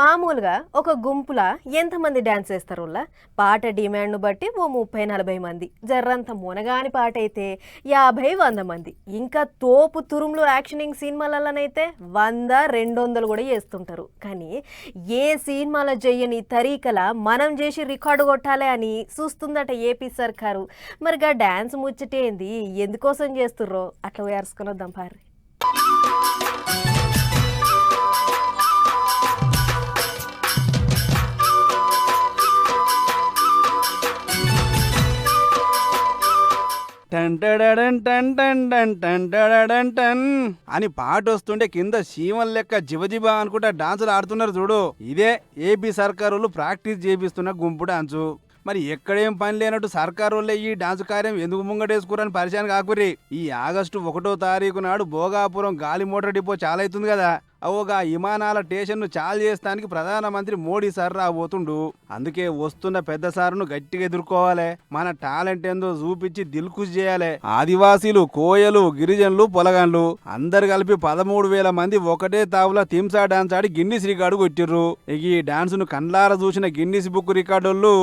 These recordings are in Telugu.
మామూలుగా ఒక గుంపుల ఎంతమంది డాన్స్ వేస్తారు? పాట డిమాండ్ను బట్టి ఓ 30-40 మంది, జర్రంత మునగాని పాట అయితే 50-100 మంది, ఇంకా తోపు తురుములు యాక్షనింగ్ సినిమాలలోనైతే 100-200 కూడా చేస్తుంటారు. కానీ ఏ సినిమాలో చెయ్యని తరీకల మనం చేసి రికార్డు కొట్టాలి అని చూస్తుందట ఏపీ సర్కారు. మరిగా డాన్స్ ముచ్చటేంది, ఎందుకోసం చేస్తుర్రో అట్లా వేర్చుకొని వద్దాం పారి. అని పాట వస్తుంటే కింద శీమల్ లెక్క జివజిబా అనుకుంటా డాన్సులు ఆడుతున్నారు చూడు. ఇదే ఏపీ సర్కారు ప్రాక్టీస్ చేపిస్తున్న గుంపు డాన్సు. మరి ఎక్కడేం పని లేనట్టు సర్కారు వాళ్ళే ఈ డాన్స్ కార్యం ఎందుకు ముంగటేసుకురని పరిచయం కాకురి. ఈ ఆగస్టు 1వ తారీఖు నాడు భోగాపురం గాలి మోటార్ డిపో చాలా అవుతుంది కదా, అవోగా విమానాల స్టేషన్ను చాలు చేస్తానికి ప్రధానమంత్రి మోడీ సార్ రాబోతుండు. అందుకే వస్తున్న పెద్ద సారును గట్టిగా ఎదుర్కోవాలి, మన టాలెంట్ ఏందో చూపించి దిల్కుష్ చేయాలి. ఆదివాసీలు, కోయలు, గిరిజనులు, పొలగాన్లు అందరు కలిపి 13,000 మంది ఒకటే తావులా థింసా డాన్స్ ఆడి గిన్నిస్ రికార్డు కొట్టిర్రు. ఈ డాన్స్ ను కండ్లార చూసిన గిన్నిస్ బుక్ రికార్డులు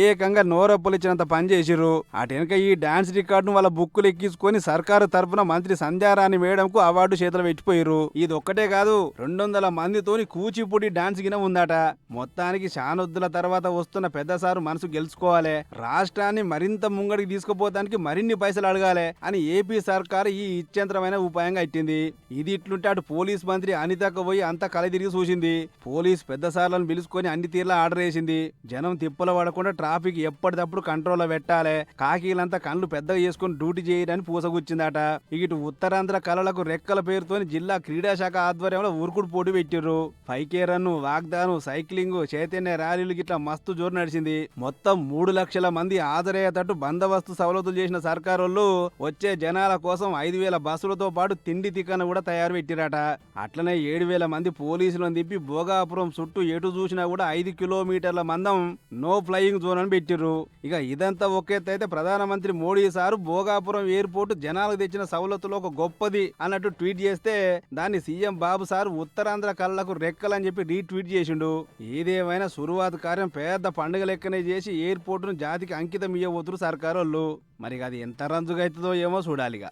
ఏకంగా నోరప్పలిచ్చినంత పని చేసిర్రు. అటెనక ఈ డాన్స్ రికార్డును వాళ్ళ బుక్కులు ఎక్కించుకొని సర్కారు తరఫున మంత్రి సంధ్యారాణి మేడంకు అవార్డు చేతులు పెట్టిపోయిర్రు. ఇది ఒక్కటే కాదు, 200 మందితోని కూచిపూడి డాన్స్ గిన ఉందట. మొత్తానికి శానొద్దుల తర్వాత వస్తున్న పెద్ద సారు మనసు గెలుచుకోవాలి, రాష్ట్రాన్ని మరింత ముంగడికి తీసుకుపోతానికి మరిన్ని పైసలు అడగాలి అని ఏపీ సర్కారు ఈ ఇచ్చేంతరమైన ఉపాయంగా ఇచ్చింది. ఇది ఇట్లుంటే అటు పోలీస్ మంత్రి అనితకు పోయి అంతా కలిదిరిగి చూసింది. పోలీస్ పెద్ద సార్లను పిలుచుకొని అన్ని తీర్లా ఆర్డర్ వేసింది. జనం తిప్పలు పడకుండా ట్రాఫిక్ ఎప్పటికప్పుడు కంట్రోల్లో పెట్టాలి, కాకీలంతా కళ్ళు పెద్దగా చేసుకుని డ్యూటీ చేయడానికి పూసగుచ్చిందట. ఇటు ఉత్తరాంధ్ర కళలకు రెక్కల పేరుతోని జిల్లా క్రీడా శాఖ ఆధ్వర్యంలో ఉరుకుడు పోటీ పెట్టిర్రు. 5K రన్, వాగ్దాను, సైక్లింగ్, చైతన్య ర్యాలీలు గిట్లా మస్తు జోరు నడిచింది. మొత్తం 3 లక్షల మంది హాజరయ్యేటట్టు బందోబస్తు సవలతులు చేసిన సర్కారోళ్ళు వచ్చే జనాల కోసం 5,000 బస్సులతో పాటు తిండి తిక్కన కూడా తయారు పెట్టిరట. అట్లనే 7,000 మంది పోలీసులను దింపి భోగాపురం చుట్టూ ఎటు చూసినా కూడా 5 కిలోమీటర్ల మందం నో ఫ్లయింగ్ జోన్ అని పెట్టిర్రు. ఇక ఇదంతా ఒకెత్తైతే ప్రధానమంత్రి మోడీ సారు భోగాపురం ఎయిర్పోర్ట్ జనాలకు తెచ్చిన సవలతులు ఒక గొప్పది అన్నట్టు ట్వీట్ చేస్తే దాన్ని సీఎం బాబు సారు ఉత్తరాంధ్ర కళ్ళకు రెక్కలని చెప్పి రీట్వీట్ చేసిండు. ఏదేమైనా సురువాతు కార్యం పెద్ద పండుగ లెక్కనే చేసి ఎయిర్పోర్టును జాతికి అంకితం ఇయ్యబోతురు సర్కారోళ్ళు. మరి అది ఎంత రంజుగా అవుతుందో ఏమో చూడాలిగా.